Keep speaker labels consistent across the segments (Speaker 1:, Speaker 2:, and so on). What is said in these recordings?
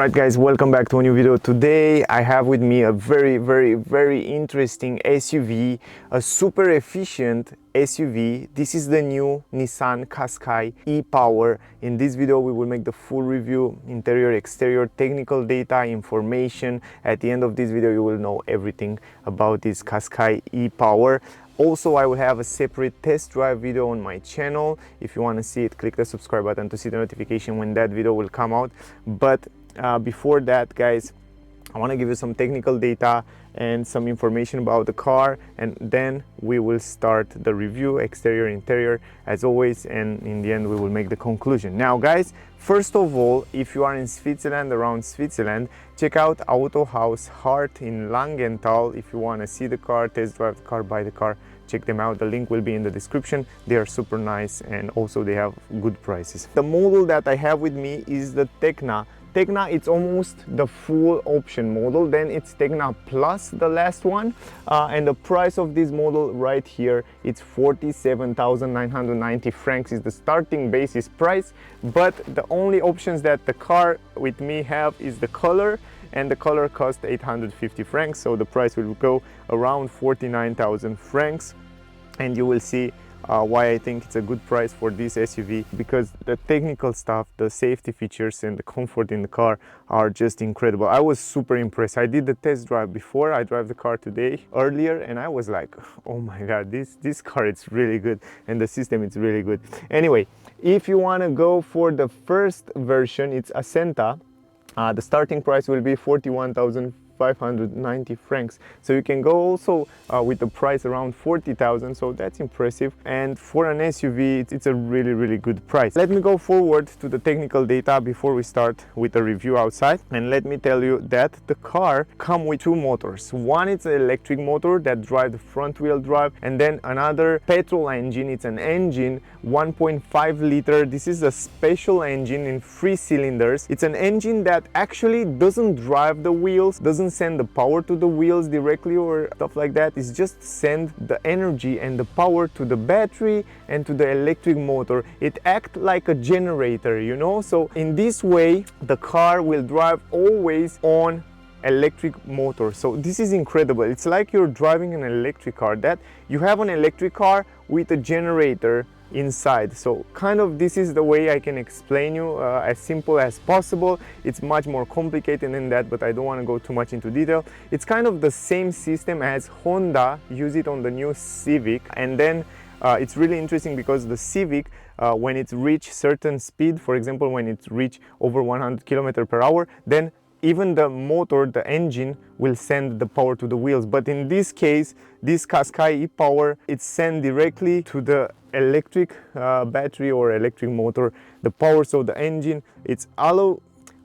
Speaker 1: Alright guys, welcome back to a new video. Today I have with me a very interesting SUV, a super efficient SUV. This is the new Nissan Qashqai e-Power. In this video we will make the full review, interior, exterior, technical data, information. At the end of this video you will know everything about this Qashqai e-Power. Also, I will have a separate test drive video on my channel. If you want to see it, click the subscribe button to see the notification when that video will come out. But before that, guys, I want to give you some technical data and some information about the car, and then we will start the review, exterior, interior, as always, and in the end we will make the conclusion. Now guys, first of all, if you are in Switzerland, around Switzerland, check out Autohaus Hart in Langenthal. If you want to see the car, test drive the car, buy the car, check them out. The link will be in the description. They are super nice and also they have good prices. The model that I have with me is the Tecna. It's almost the full option model, then it's Tecna Plus, the last one, and the price of this model right here, it's 47,990 francs is the starting basis price. But the only options that the car with me have is the color, and the color cost 850 francs, so the price will go around 49,000 francs. And you will see why I think it's a good price for this SUV, because the technical stuff, the safety features and the comfort in the car are just incredible. I was super impressed. I did the test drive before I drive the car today earlier, and I was like, oh my god, this car, it's really good, and the system is really good. Anyway, if you want to go for the first version, it's Ascenta. The starting price will be 41,590 francs, so you can go also with the price around 40,000, so that's impressive. And for an SUV, it's a really good price. Let me go forward to the technical data before we start with the review outside, and let me tell you that the car comes with two motors. One is an electric motor that drives the front wheel drive, and then another petrol engine. It's an engine 1.5 liter. This is a special engine in 3 cylinders. It's an engine that actually doesn't drive the wheels, doesn't send the power to the wheels directly or stuff like that. It's just send the energy and the power to the battery and to the electric motor. It acts like a generator, you know. So in this way the car will drive always on electric motor. So this is incredible. It's like you're driving an electric car, that you have an electric car with a generator inside. So kind of this is the way I can explain you, as simple as possible. It's much more complicated than that, but I don't want to go too much into detail. It's kind of the same system as Honda use it on the new Civic. And then it's really interesting because the Civic, when it's reach certain speed, for example when it's reach over 100 km/h, then even the motor, the engine, will send the power to the wheels. But in this case, this Qashqai e-Power, it's sent directly to the electric battery or electric motor, the power. So the engine, it's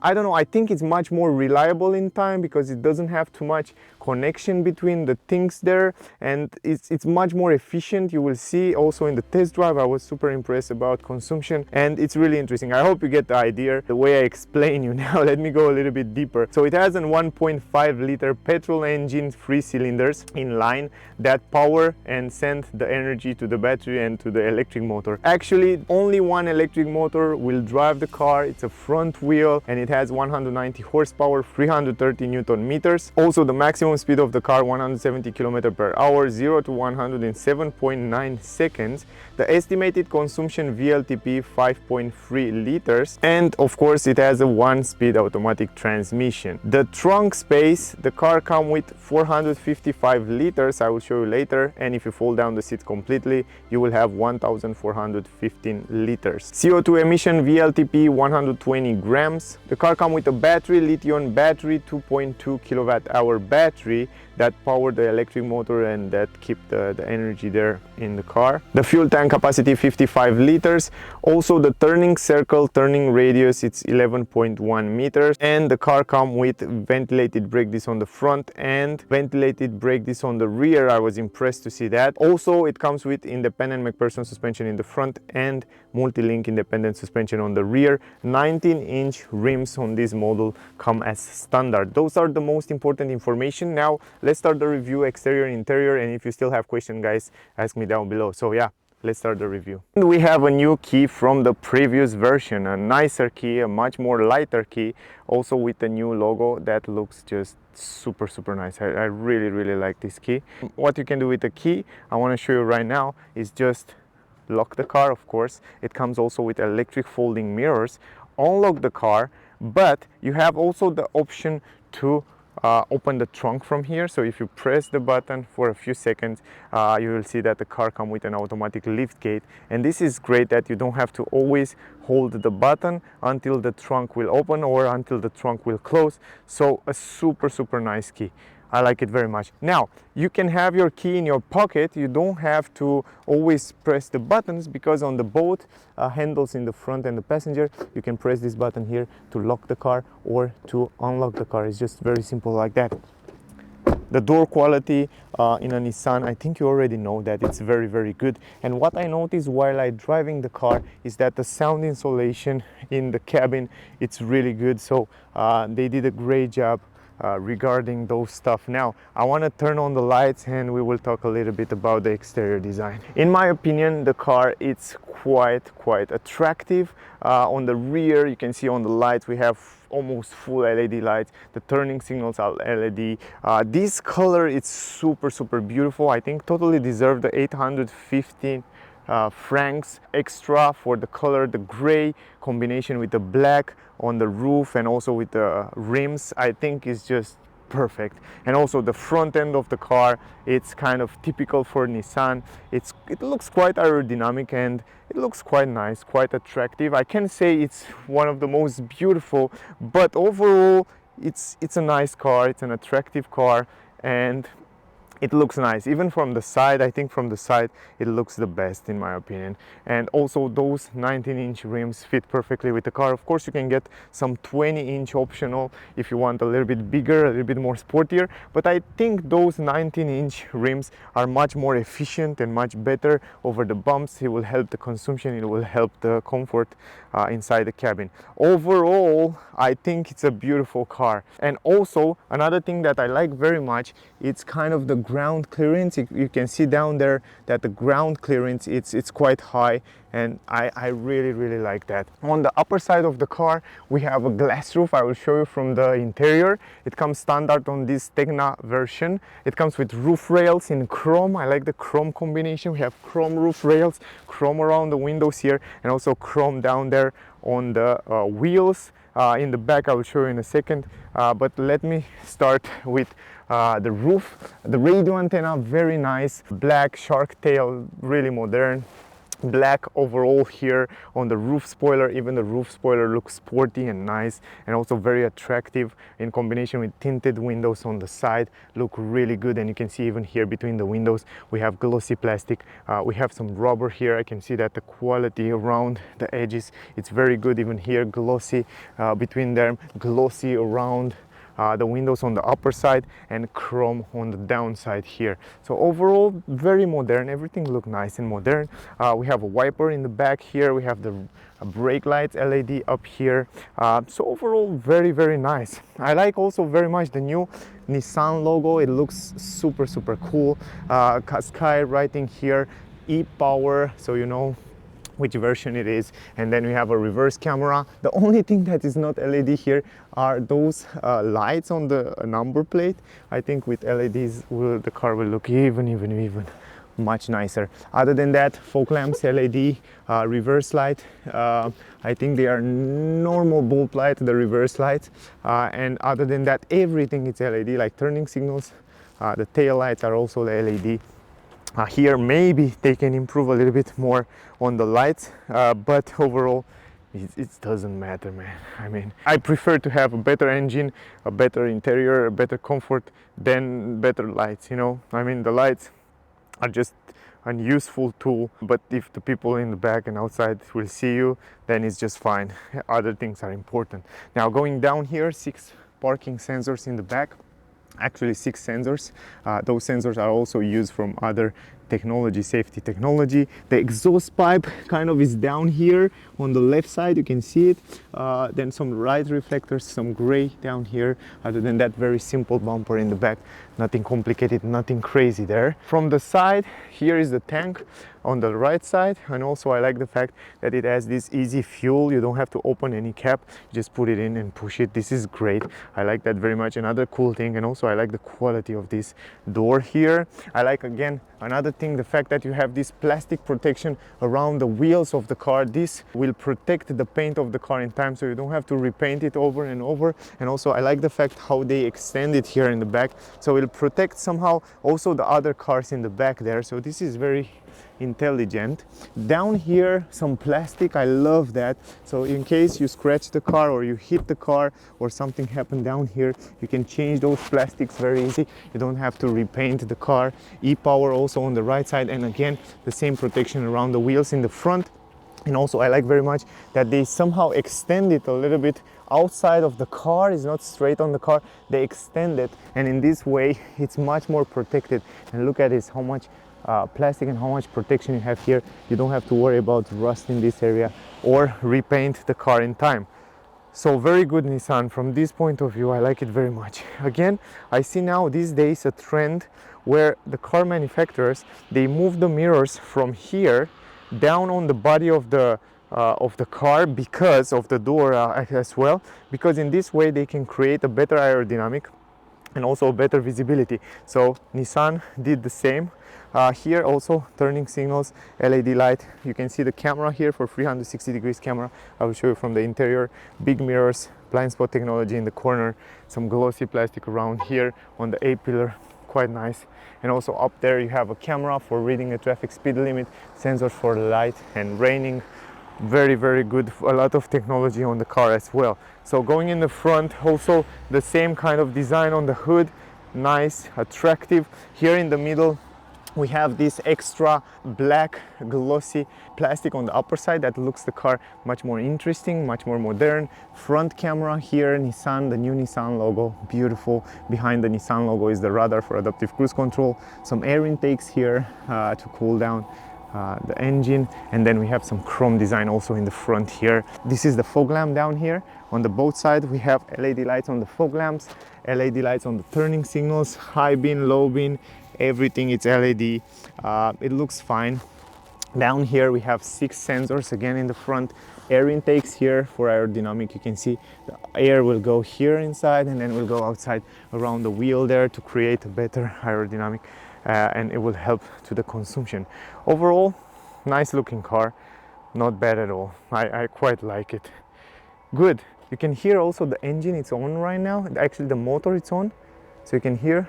Speaker 1: I don't know, I think it's much more reliable in time because it doesn't have too much connection between the things there, and it's much more efficient. You will see also in the test drive. I was super impressed about consumption, and it's really interesting. I hope you get the idea the way I explain you now. Let me go a little bit deeper. So it has a 1.5 liter petrol engine, 3 cylinders inline, that power and send the energy to the battery and to the electric motor. Actually only one electric motor will drive the car. It's a front wheel, and it has 190 horsepower, 330 Newton meters. Also the maximum speed of the car 170 km/h, 0 to 100 in 7.9 seconds. The estimated consumption VLTP 5.3 liters, and of course it has a 1-speed automatic transmission. The trunk space, the car comes with 455 liters. I will show you later, and if you fold down the seat completely you will have 1415 liters. CO2 emission VLTP 120 grams. The car comes with a battery, lithium battery, 2.2 kilowatt-hour battery that power the electric motor and that keep the energy there in the car. The fuel tank capacity 55 liters. Also the turning circle, turning radius, it's 11.1 meters, and the car comes with ventilated brake disc on the front and ventilated brake disc on the rear. I was impressed to see that. Also it comes with independent McPherson suspension in the front and multi-link independent suspension on the rear. 19-inch rims on this model come as standard. Those are the most important information. Now let's start the review, exterior and interior, and if you still have questions, guys, ask me down below. So yeah, let's start the review. And we have a new key from the previous version, a nicer key, a much more lighter key, also with the new logo that looks just super nice. I really like this key. What you can do with the key, I want to show you right now, is just lock the car. Of course, it comes also with electric folding mirrors. Unlock the car, but you have also the option to open the trunk from here. So if you press the button for a few seconds, you will see that the car comes with an automatic lift gate, and this is great that you don't have to always hold the button until the trunk will open or until the trunk will close. So a super nice key. I like it very much. Now, you can have your key in your pocket. You don't have to always press the buttons, because on the both handles in the front and the passenger, you can press this button here to lock the car or to unlock the car. It's just very simple like that. The door quality in a Nissan, I think you already know that it's very good. And what I noticed while I driving the car is that the sound insulation in the cabin, it's really good. So they did a great job regarding those stuff. Now I want to turn on the lights and we will talk a little bit about the exterior design. In my opinion, the car, it's quite attractive. On the rear, you can see on the lights we have almost full LED lights. The turning signals are LED. This color, it's super beautiful. I think totally deserve the 815 francs extra for the color. The gray combination with the black on the roof and also with the rims, I think is just perfect. And also the front end of the car, it's kind of typical for Nissan. It looks quite aerodynamic and it looks quite nice, quite attractive. I can say it's one of the most beautiful, but overall it's a nice car, it's an attractive car, and it looks nice. Even from the side, I think from the side it looks the best in my opinion. And also those 19-inch rims fit perfectly with the car. Of course, you can get some 20-inch optional if you want a little bit bigger, a little bit more sportier, but I think those 19-inch rims are much more efficient and much better over the bumps. It will help the consumption, it will help the comfort inside the cabin. Overall, I think it's a beautiful car. And also another thing that I like very much, it's kind of the ground clearance. You can see down there that the ground clearance, it's quite high, and I really like that. On the upper side of the car, we have a glass roof. I will show you from the interior. It comes standard on this Tegna version. It comes with roof rails in chrome. I like the chrome combination. We have chrome roof rails, chrome around the windows here, and also chrome down there on the wheels. In the back, I will show you in a second, but let me start with the roof. The radio antenna, very nice, black shark tail, really modern. Black overall here on the roof spoiler. Even the roof spoiler looks sporty and nice, and also very attractive in combination with tinted windows on the side. Look really good, and you can see even here between the windows we have glossy plastic. We have some rubber here. I can see that the quality around the edges, it's very good. Even here, glossy between them, glossy around the windows on the upper side, and chrome on the downside here. So overall, very modern. Everything looks nice and modern. We have a wiper in the back here. We have the brake lights LED up here. So overall, very nice. I like also very much the new Nissan logo. It looks super cool. Qashqai writing here, e-power, so you know which version it is. And then we have a reverse camera. The only thing that is not LED here are those lights on the number plate. I think with LEDs the car will look even much nicer. Other than that, fog lamps LED, reverse light, I think they are normal bulb light, the reverse lights, and other than that, everything is LED, like turning signals. The tail lights are also LED. Here maybe they can improve a little bit more on the lights, but overall it doesn't matter, man. I mean, I prefer to have a better engine, a better interior, a better comfort than better lights, you know. I mean, the lights are just a useful tool, but if the people in the back and outside will see you, then it's just fine. Other things are important. Now going down here, 6 parking sensors in the back. Actually 6 sensors. Those sensors are also used from other technology, safety technology. The exhaust pipe kind of is down here on the left side, you can see it. Then some light reflectors, some gray down here. Other than that, very simple bumper in the back, nothing complicated, nothing crazy there. From the side, here is the tank on the right side, and also I like the fact that it has this easy fuel. You don't have to open any cap, you just put it in and push it. This is great, I like that very much. Another cool thing, and also I like the quality of this door here. I like, again, another thing, the fact that you have this plastic protection around the wheels of the car. This will protect the paint of the car in time, so you don't have to repaint it over and over. And also I like the fact how they extend it here in the back, so it'll protect somehow also the other cars in the back there. So this is very intelligent. Down here, some plastic, I love that. So in case you scratch the car or you hit the car or something happened down here, you can change those plastics very easy. You don't have to repaint the car. E-power also on the right side, and again the same protection around the wheels in the front. And also I like very much that they somehow extend it a little bit outside of the car. It's not straight on the car, they extend it, and in this way it's much more protected. And look at this, how much plastic and how much protection you have here. You don't have to worry about rust in this area or repaint the car in time. So very good Nissan from this point of view. I like it very much. Again, I see now these days a trend where the car manufacturers, they move the mirrors from here down on the body of the car because of the door as well, because in this way they can create a better aerodynamic and also better visibility. So Nissan did the same. Here also turning signals, LED light. You can see the camera here for 360 degrees camera. I will show you from the interior. Big mirrors, blind spot technology in the corner, some glossy plastic around here on the A-pillar, quite nice. And also up there you have a camera for reading the traffic speed limit, sensors for the light and raining. Very, very good. A lot of technology on the car as well. So going in the front, also the same kind of design on the hood, nice, attractive. Here in the middle we have this extra black glossy plastic on the upper side that looks the car much more interesting, much more modern. Front camera here, Nissan, the new Nissan logo, beautiful. Behind the Nissan logo is the radar for adaptive cruise control. Some air intakes here to cool down the engine, and then we have some chrome design also in the front here. This is the fog lamp down here. On the both sides we have LED lights on the fog lamps, LED lights on the turning signals, high beam, low beam, everything it's LED. It looks fine. Down here we have 6 sensors again in the front. Air intakes here for aerodynamic. You can see the air will go here inside and then will go outside around the wheel there to create a better aerodynamic, and it will help to the consumption. Overall, nice looking car, not bad at all. I quite like it. Good. You can hear also the engine, it's on right now. Actually the motor it's on, so you can hear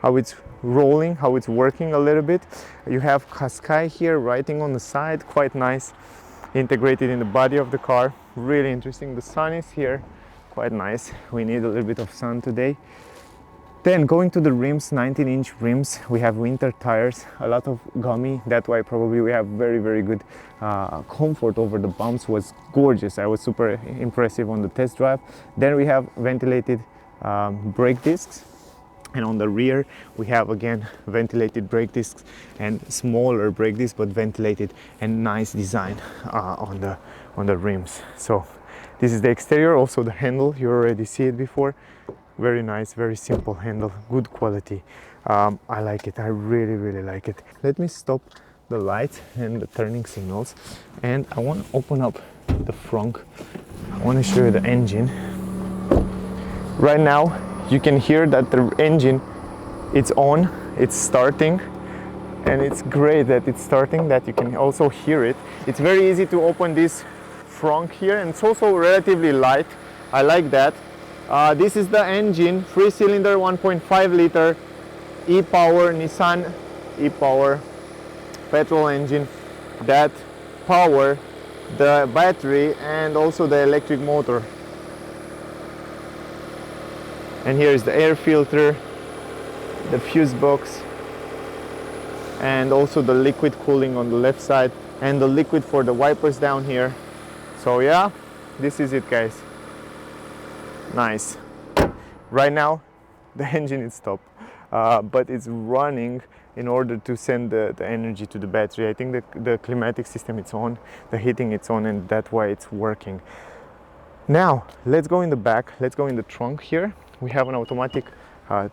Speaker 1: how it's rolling, how it's working a little bit. You have Qashqai here writing on the side, quite nice, integrated in the body of the car, really interesting. The sun is here, quite nice. We need a little bit of sun today. Then going to the rims, 19-inch rims. We have winter tires, a lot of gummy. That's why probably we have very, very good comfort over the bumps. Was gorgeous. I was super impressive on the test drive. Then we have ventilated brake discs. And on the rear we have again ventilated brake discs and smaller brake discs, but ventilated, and nice design on the rims. So this is the exterior. Also the handle, you already see it before. Very nice, very simple handle, good quality. I like it, I really, really like it. Let me stop the lights and the turning signals, and I want to open up the front. I want to show you the engine. Right now you can hear that the engine, it's on, it's starting, and it's great that it's starting, that you can also hear it. It's very easy to open this front here, and it's also relatively light. I like that. This is the engine, 3-cylinder 1.5 liter e-power, Nissan e-power petrol engine that power the battery and also the electric motor. And here is the air filter, the fuse box, and also the liquid cooling on the left side, and the liquid for the wipers down here. So yeah, this is it, guys. Nice. Right now the engine is stopped. but it's running in order to send the energy to the battery. I think the climatic system it's on, the heating it's on, and that's why it's working. Now let's go in the back, let's go in the trunk here. We have an automatic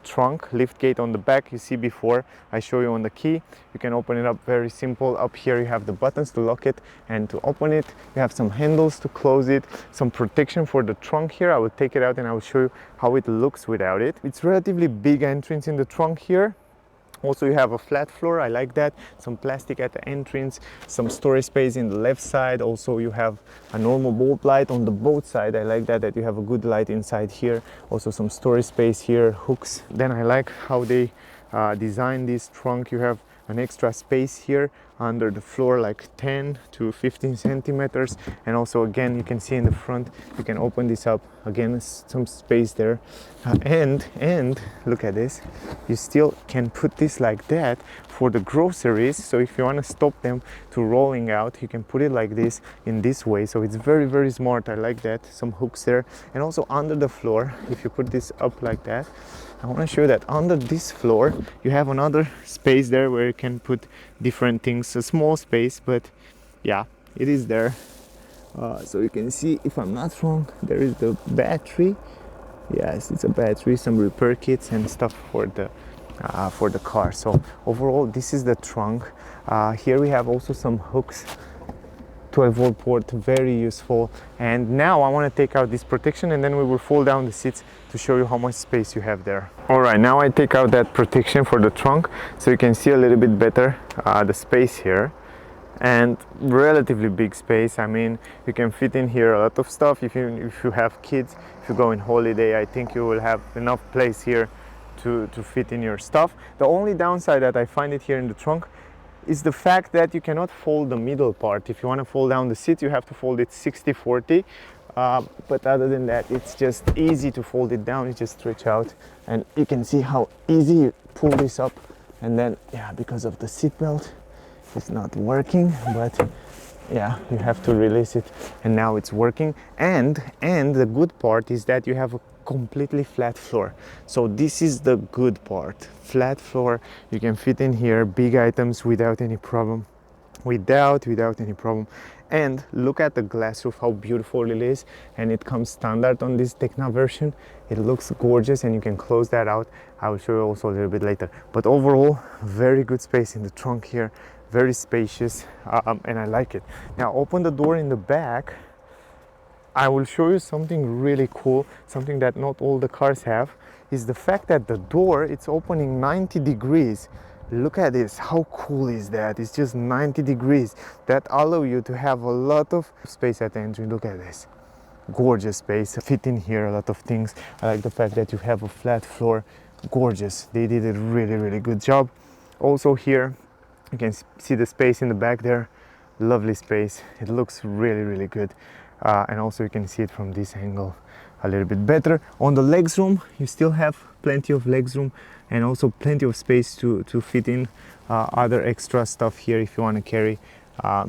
Speaker 1: trunk lift gate on the back. You see before I show you on the key, you can open it up, very simple. Up here you have the buttons to lock it and to open it. You have some handles to close it, some protection for the trunk here. I will take it out and I will show you how it looks without it. It's relatively big entrance in the trunk here. Also you have a flat floor, I like that, some plastic at the entrance, some storage space in the left side. Also you have a normal bulb light on the both side. I like that you have a good light inside here. Also some storage space here, hooks. Then I like how they designed this trunk. You have an extra space here under the floor, like 10 to 15 centimeters. And also again, you can see in the front, you can open this up, again some space there, and look at this, you still can put this like that for the groceries. So if you want to stop them to rolling out, you can put it like this in this way. So it's very, very smart. I like that. Some hooks there. And also under the floor, if you put this up like that, I want to show you that under this floor you have another space there where you can put different things. A small space, but yeah, it is there. So you can see, if I'm not wrong, there is the battery. Yes, it's a battery, some repair kits and stuff for the car. So overall, this is the trunk. Here we have also some hooks, 12-volt port, very useful. And now I want to take out this protection and then we will fold down the seats to show you how much space you have there. All right, now I take out that protection for the trunk so you can see a little bit better the space here. And relatively big space. I mean, you can fit in here a lot of stuff. If you have kids, if you go on holiday, I think you will have enough place here to fit in your stuff. The only downside that I find it here in the trunk is the fact that you cannot fold the middle part. If you want to fold down the seat, you have to fold it 60-40. But other than that, it's just easy to fold it down. You just stretch out and you can see how easy you pull this up. And then, yeah, because of the seat belt, it's not working, but yeah, you have to release it and now it's working. And the good part is that you have a completely flat floor. So this is the good part. Flat floor, you can fit in here big items without any problem. Without any problem. And look at the glass roof, how beautiful it is, and it comes standard on this Tecna version. It looks gorgeous and you can close that out. I will show you also a little bit later. But overall, very good space in the trunk here, very spacious, and I like it. Now open the door in the back. I will show you something really cool, something that not all the cars have, is the fact that the door, it's opening 90 degrees. Look at this, how cool is that? It's just 90 degrees. That allow you to have a lot of space at the entry. Look at this, gorgeous space. Fit in here a lot of things. I like the fact that you have a flat floor, gorgeous. They did a really good job. Also here, you can see the space in the back there, lovely space. It looks really good. And also you can see it from this angle a little bit better. On the legs room, you still have plenty of legs room and also plenty of space to fit in other extra stuff here if you want to carry.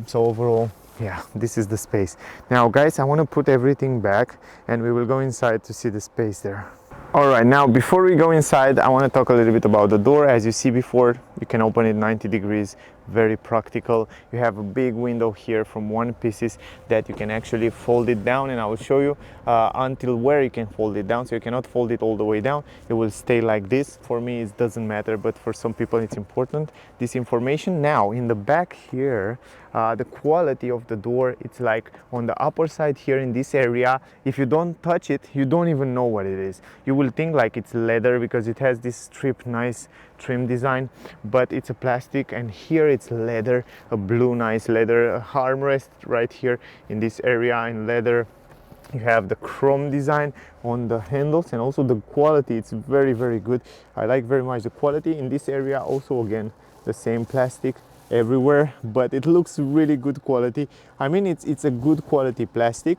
Speaker 1: So overall, yeah, this is the space. Now guys, I want to put everything back and we will go inside to see the space there. All right, now before we go inside, I want to talk a little bit about the door. As you see before, you can open it 90 degrees, very practical. You have a big window here from one pieces that you can actually fold it down, and I will show you until where you can fold it down. So you cannot fold it all the way down, it will stay like this. For me it doesn't matter, but for some people it's important, this information. Now in the back here, the quality of the door, it's like on the upper side here in this area, if you don't touch it, you don't even know what it is. You will think like it's leather because it has this strip, nice trim design, but it's a plastic, and here it's leather, a blue nice leather, a armrest right here in this area in leather. You have the chrome design on the handles, and also the quality, it's very good. I like very much the quality in this area. Also again, the same plastic everywhere, but it looks really good quality. I mean, it's a good quality plastic.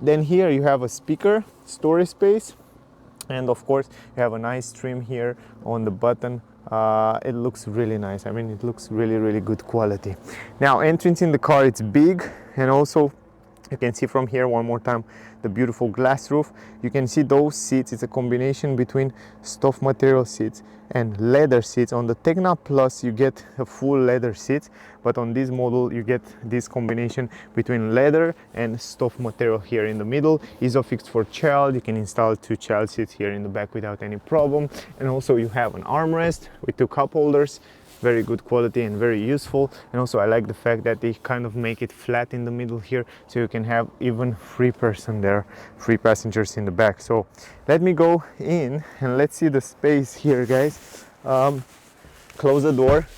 Speaker 1: Then here you have a speaker, storage space, and of course you have a nice trim here on the button. It looks really nice. I mean, it looks really good quality. Now entrance in the car, it's big, and also You can see from here one more time the beautiful glass roof. You can see those seats, it's a combination between stuff material seats and leather seats. On the Tecna Plus you get a full leather seats, but on this model you get this combination between leather and stuff material. Here in the middle, Isofix for child. You can install 2 child seats here in the back without any problem. And also you have an armrest with 2 cup holders. Very good quality and very useful. And also I like the fact that they kind of make it flat in the middle here, so you can have even 3 person there, 3 passengers in the back. So let me go in and let's see the space here, guys. Close the door.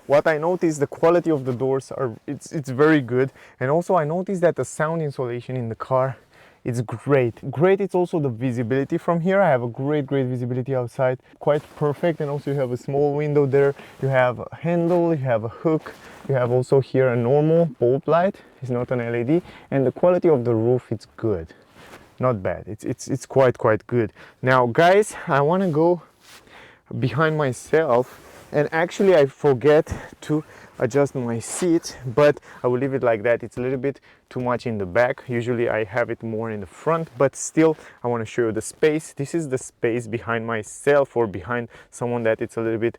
Speaker 1: What I noticed, the quality of the doors are it's very good. And also I noticed that the sound insulation in the car, it's great. It's also the visibility from here. I have a great visibility outside, quite perfect. And also you have a small window there, you have a handle, you have a hook, you have also here a normal bulb light. It's not an LED, and the quality of the roof, it's good, not bad. It's quite good. Now guys, I want to go behind myself, and actually I forget to adjust my seat, but I will leave it like that. It's a little bit too much in the back. Usually I have it more in the front, but still I want to show you the space. This is the space behind myself, or behind someone that it's a little bit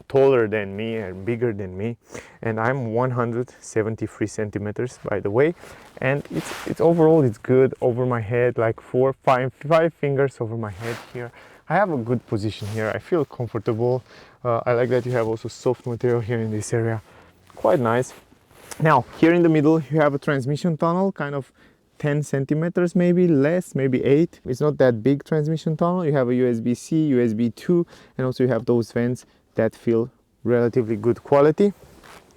Speaker 1: taller than me and bigger than me. And I'm 173 centimeters, by the way, and it's overall it's good over my head, like 5 fingers over my head here. I have a good position here. I feel comfortable. I like that you have also soft material here in this area. Quite nice. Now, here in the middle, you have a transmission tunnel, kind of 10 centimeters, maybe less, maybe 8. It's not that big transmission tunnel. You have a USB-C, USB 2, and also you have those vents that feel relatively good quality.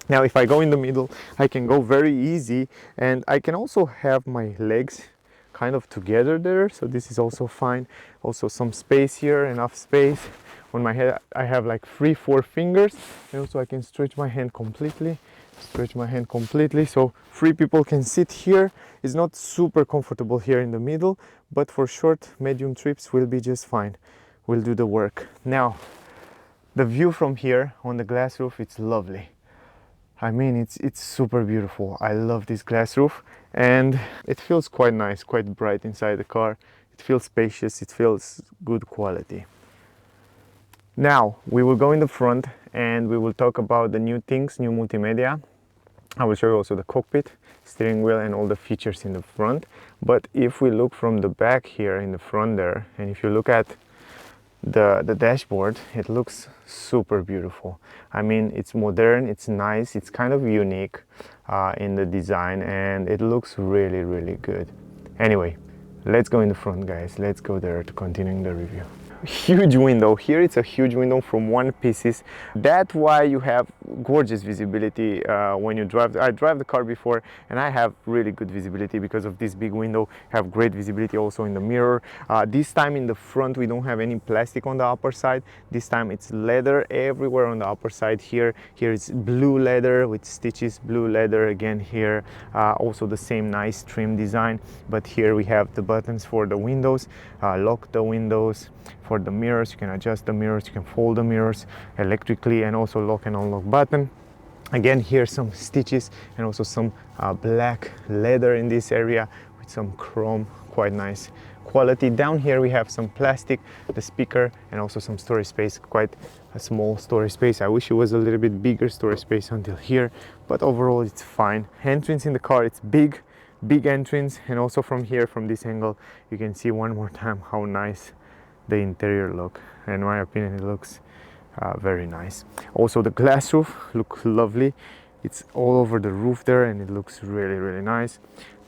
Speaker 1: Now, if I go in the middle, I can go very easy, and I can also have my legs kind of together there, so this is also fine. Also some space here, enough space. On my head I have like 3-4 fingers, and also I can stretch my hand completely, so 3 people can sit here. It's not super comfortable here in the middle, but for short medium trips will be just fine, will do the work. Now the view from here on the glass roof, it's lovely. I mean, it's super beautiful. I love this glass roof, and it feels quite nice, quite bright inside the car. It feels spacious, it feels good quality. Now we will go in the front and we will talk about the new things, new multimedia. I will show you also the cockpit, steering wheel, and all the features in the front. But if we look from the back here in the front there, and if you look at the dashboard, it looks super beautiful. I mean, it's modern, it's nice, it's kind of unique in the design, and it looks really good. Anyway, let's go in the front, guys. Let's go there to continuing the review. Huge window here. It's a huge window from one pieces. That's why you have gorgeous visibility when you drive. I drive the car before, and I have really good visibility because of this big window. Have great visibility also in the mirror. This time in the front we don't have any plastic on the upper side. This time it's leather everywhere on the upper side. Here it's blue leather with stitches, blue leather again here. Also the same nice trim design, but here we have the buttons for the windows, lock the windows. For the mirrors, you can adjust the mirrors, you can fold the mirrors electrically, and also lock and unlock button. Again, here some stitches and also some black leather in this area with some chrome, quite nice quality. Down here we have some plastic, the speaker, and also some storage space, quite a small storage space. I wish it was a little bit bigger storage space until here, but overall it's fine. Entrance in the car, it's big entrance, and also from here, from this angle, you can see one more time how nice the interior look. In my opinion, it looks very nice. Also the glass roof looks lovely. It's all over the roof there, and it looks really nice.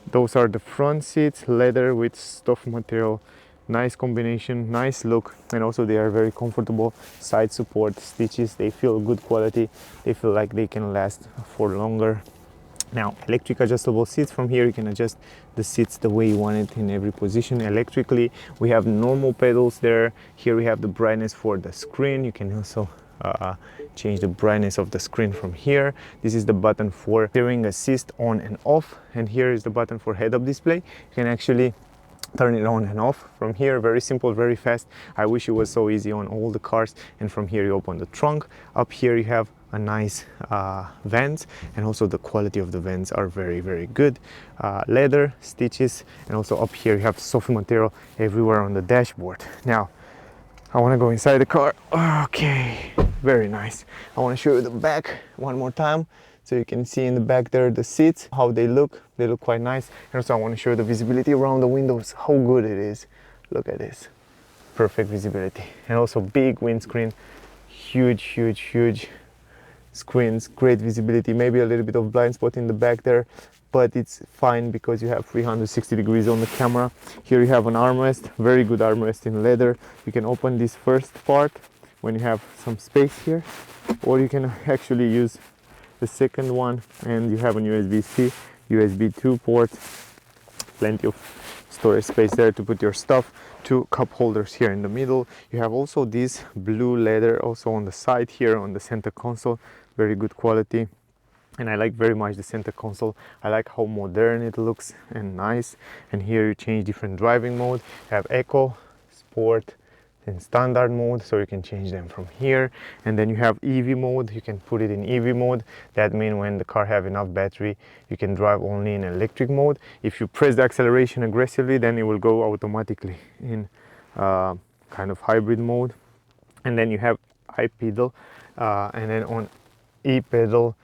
Speaker 1: Those are the front seats, leather with stuff material. Nice combination, nice look, and also they are very comfortable. Side support stitches, they feel good quality. They feel like they can last for longer. Now, electric adjustable seats. From here you can adjust the seats the way you want it in every position electrically. We have normal pedals there. Here we have the brightness for the screen. You can also change the brightness of the screen from here. This is the button for steering assist on and off, and here is the button for head-up display. You can actually turn it on and off from here. Very simple, very fast. I wish it was so easy on all the cars. And from here you open the trunk. Up here you have a nice vents, and also the quality of the vents are very good. Leather stitches, and also up here you have soft material everywhere on the dashboard. Now I want to go inside the car. Okay, very nice. I want to show you the back one more time, so you can see in the back there the seats, how they look quite nice. And also I want to show you the visibility around the windows, how good it is. Look at this, perfect visibility. And also big windscreen, huge screens, great visibility. Maybe a little bit of blind spot in the back there, but it's fine because you have 360 degrees on the camera. Here you have an armrest, very good armrest in leather. You can open this first part when you have some space here, or you can actually use the second one, and you have an USB-C, USB 2 port, plenty of storage space there to put your stuff. Two cup holders here in the middle. You have also this blue leather also on the side here on the center console, very good quality. And I like very much the center console. I like how modern it looks and nice. And here you change different driving mode. You have Eco, Sport, and Standard mode, so you can change them from here. And then you have EV mode. You can put it in EV mode. That means when the car have enough battery, you can drive only in electric mode. If you press the acceleration aggressively, then it will go automatically in kind of hybrid mode. And then you have I pedal, and then on E pedal,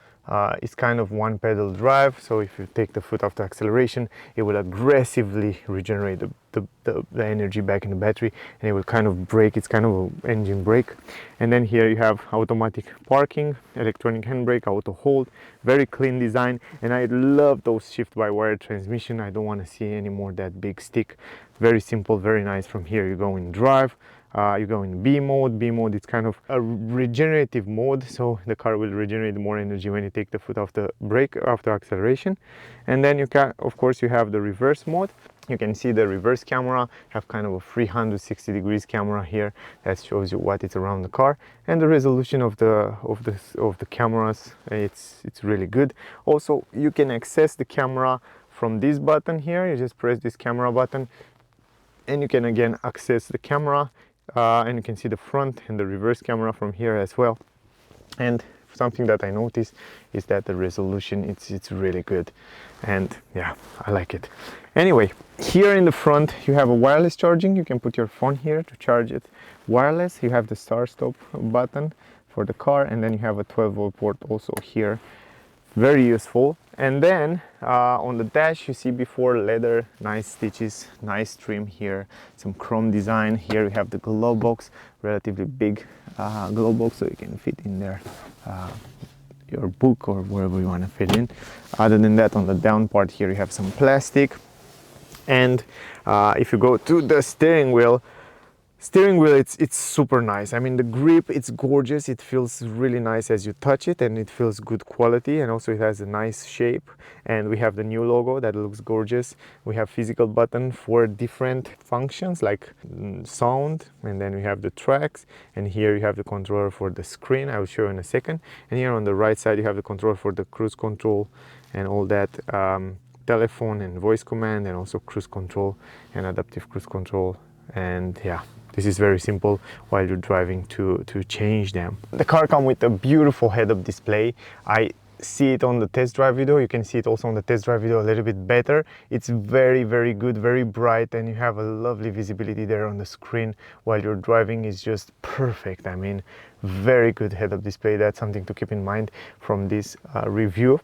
Speaker 1: it's kind of one pedal drive. So if you take the foot off the acceleration, it will aggressively regenerate the energy back in the battery, and it will kind of brake. It's kind of an engine brake. And then here you have automatic parking, electronic handbrake, auto hold, very clean design. And I love those shift-by-wire transmission. I don't want to see any more that big stick. Very simple, very nice. From here you go in drive. You go in B mode. B mode, it's kind of a regenerative mode, so the car will regenerate more energy when you take the foot off the brake after acceleration. And then you can, of course, you have the reverse mode. You can see the reverse camera, have kind of a 360 degrees camera here that shows you what is around the car, and the resolution of the cameras, it's really good. Also, you can access the camera from this button here. You just press this camera button, and you can again access the camera. And you can see the front and the reverse camera from here as well. And something that I noticed is that the resolution, it's really good, and yeah, I like it. Anyway, here in the front you have a wireless charging. You can put your phone here to charge it wireless. You have the start stop button for the car, and then you have a 12-volt port also here, very useful. And then on the dash you see before leather, nice stitches, nice trim here, some chrome design. Here we have the glove box, relatively big glove box, so you can fit in there your book or wherever you want to fit in. Other than that, on the down part here you have some plastic. And if you go to the steering wheel, it's super nice. I mean, the grip, it's gorgeous. It feels really nice as you touch it, and it feels good quality, and also it has a nice shape. And we have the new logo that looks gorgeous. We have physical button for different functions like sound, and then we have the tracks, and here you have the controller for the screen. I will show you in a second. And here on the right side you have the controller for the cruise control and all that, telephone and voice command, and also cruise control and adaptive cruise control. And yeah, this is very simple while you're driving to change them. The car comes with a beautiful head-up display. I see it on the test drive video. You can see it also on the test drive video a little bit better. It's very good, very bright, and you have a lovely visibility there on the screen while you're driving. Is just perfect. I mean, very good head-up display. That's something to keep in mind from this review.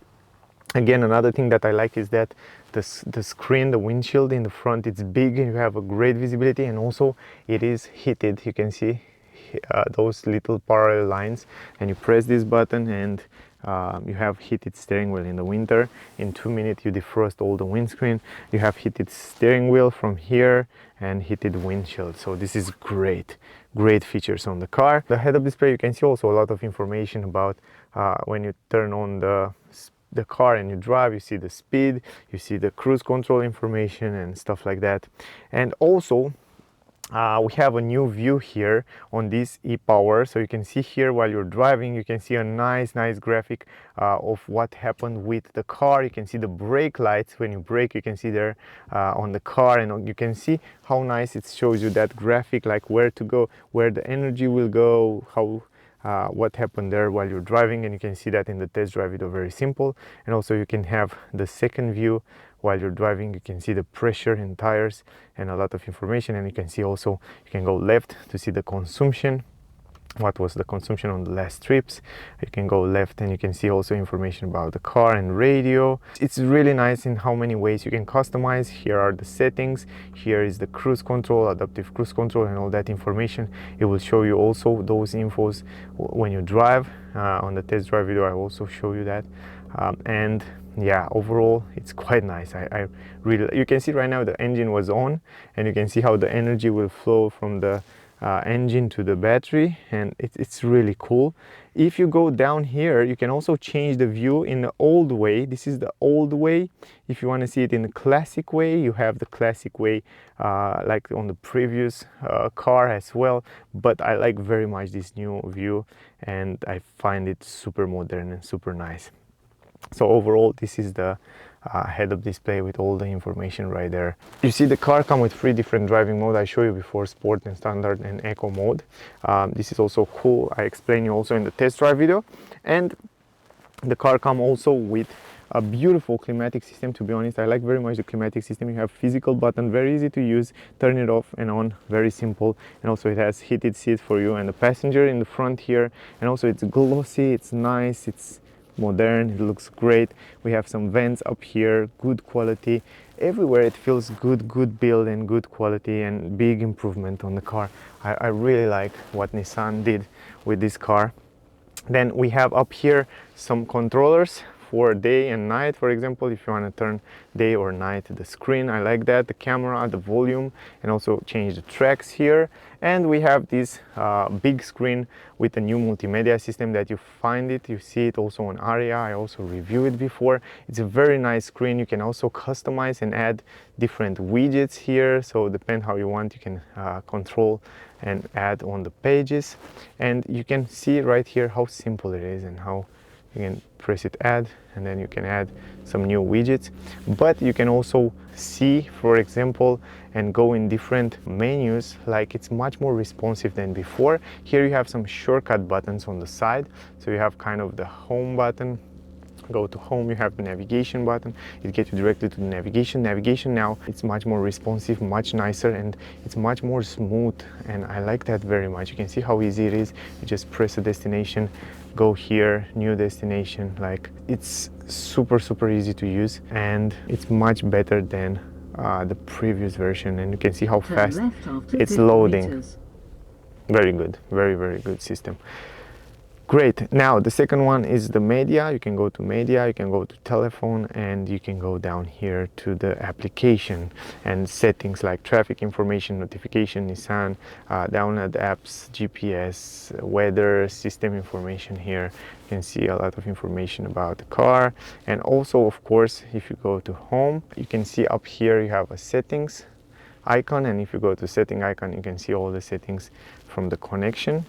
Speaker 1: Again, another thing that I like is that the screen, the windshield in the front, it's big, and you have a great visibility, and also it is heated. You can see those little parallel lines, and you press this button and you have heated steering wheel in the winter. In 2 minutes you defrost all the windscreen. You have heated steering wheel from here and heated windshield. So this is great features on the car. The head-up display, you can see also a lot of information about when you turn on the car and you drive. You see the speed, you see the cruise control information and stuff like that. And also we have a new view here on this e-power. So you can see here while you're driving, you can see a nice graphic of what happened with the car. You can see the brake lights. When you brake, you can see there on the car, and you can see how nice it shows you that graphic, like where to go, where the energy will go, how what happened there while you're driving, and you can see that in the test drive video, very simple. And also you can have the second view while you're driving. You can see the pressure in tires and a lot of information, and you can see also, you can go left to see the consumption, what was the consumption on the last trips. You can go left and you can see also information about the car and radio. It's really nice in how many ways you can customize. Here are the settings, here is the cruise control, adaptive cruise control, and all that information. It will show you also those infos when you drive. On the test drive video I also show you that. And yeah, overall it's quite nice. I really, you can see right now the engine was on, and you can see how the energy will flow from the engine to the battery, and it's really cool. If you go down here, you can also change the view in the old way. This is the old way. If you want to see it in the classic way, you have the classic way like on the previous car as well, but I like very much this new view, and I find it super modern and super nice. So overall, this is the head-up display with all the information right there. You see the car come with 3 different driving modes. I showed you before, sport and standard and eco mode. This is also cool. I explain you also in the test drive video. And the car come also with a beautiful climatic system. To be honest, I like very much the climatic system. You have physical button, very easy to use, turn it off and on, very simple. And also it has heated seats for you and the passenger in the front here. And also it's glossy, it's nice, it's modern, it looks great. We have some vents up here, good quality. Everywhere it feels good build and good quality, and big improvement on the car. I really like what Nissan did with this car. Then we have up here some controllers for day and night. For example, if you want to turn day or night the screen, I like that. The camera, the volume, and also change the tracks here. And we have this big screen with a new multimedia system that you find it, you see it also on Aria. I also reviewed it before. It's a very nice screen. You can also customize and add different widgets here. So depend how you want, you can control and add on the pages. And you can see right here how simple it is, and how you can press it add, and then you can add some new widgets. But you can also see, for example, and go in different menus, like it's much more responsive than before. Here you have some shortcut buttons on the side. So you have kind of the home button. Go to home, you have the navigation button. It gets you directly to the navigation. Navigation now, it's much more responsive, much nicer, and it's much more smooth, and I like that very much. You can see how easy it is. You just press a destination, go here, new destination. Like, it's super easy to use, and it's much better than the previous version. And you can see how fast it's loading. Meters. Very good, very good system. Great. Now the second one is the media. You can go to media, you can go to telephone, and you can go down here to the application and settings like traffic information, notification, Nissan, download apps, GPS, weather, system information. Here you can see a lot of information about the car. And also, of course, if you go to home, you can see up here you have a settings icon, and if you go to setting icon, you can see all the settings from the connection.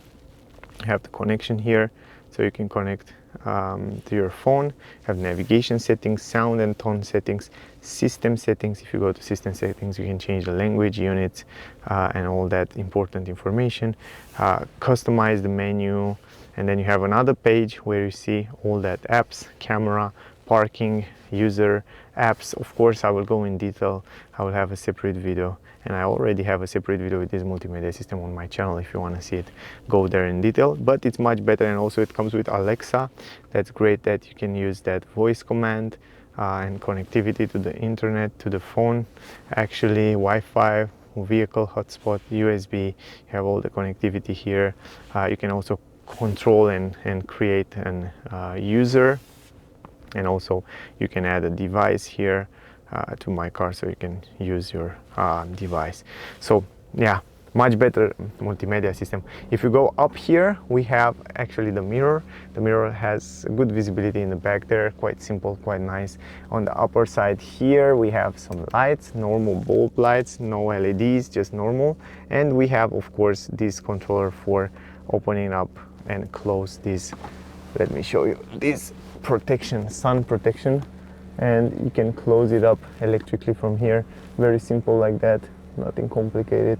Speaker 1: You have the connection here, so you can connect to your phone. Have navigation settings, sound and tone settings, system settings. If you go to system settings, you can change the language units and all that important information. Customize the menu, and then you have another page where you see all that apps, camera, parking, user, apps. Of course, I will go in detail. I will have a separate video, and I already have a separate video with this multimedia system on my channel. If you want to see it, go there in detail. But it's much better, and also it comes with Alexa. That's great that you can use that voice command and connectivity to the internet, to the phone, actually Wi-Fi, vehicle hotspot, USB. You have all the connectivity here. You can also control and create an user, and also you can add a device here to my car, so you can use your device. So yeah, much better multimedia system. If you go up here, we have actually the mirror. The mirror has good visibility in the back there, quite simple, quite nice. On the upper side here, we have some lights, normal bulb lights, no LEDs, just normal. And we have, of course, this controller for opening up and close this. Let me show you this protection, sun protection, and you can close it up electrically from here. Very simple like that, nothing complicated.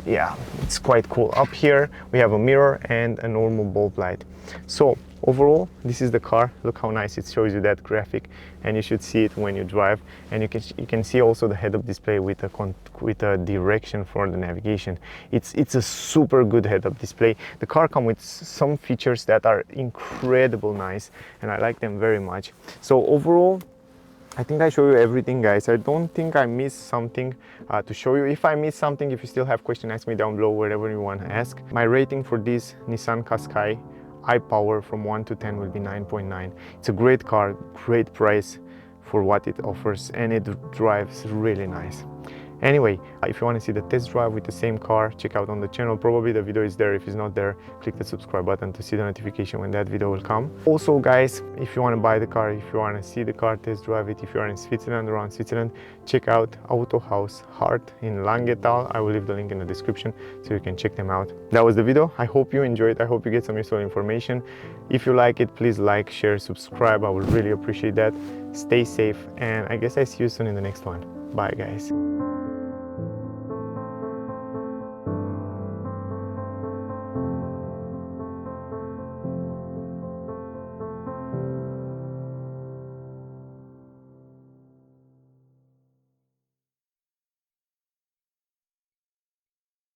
Speaker 1: yeah, it's quite cool. Up here we have a mirror and a normal bulb light. So overall, this is the car. Look how nice it shows you that graphic, and you should see it when you drive. And you can see also the head-up display with a direction for the navigation. It's a super good head-up display. The car comes with some features that are incredible nice, and I like them very much. So overall, I think I show you everything, guys. I don't think I missed something to show you. If I missed something, if you still have questions, ask me down below, wherever you want to ask. My rating for this Nissan Qashqai iPower from 1 to 10 will be 9.9. It's a great car, great price for what it offers, and it drives really nice. Anyway, if you want to see the test drive with the same car, check out on the channel. Probably the video is there. If it's not there, click the subscribe button to see the notification when that video will come. Also, guys, if you want to buy the car, if you want to see the car, test drive it, if you are in Switzerland, around Switzerland, check out Autohaus Hart in Langenthal. I will leave the link in the description so you can check them out. That was the video. I hope you enjoyed. I hope you get some useful information. If you like it, please like, share, subscribe. I would really appreciate that. Stay safe, and I guess I see you soon in the next one. Bye, guys.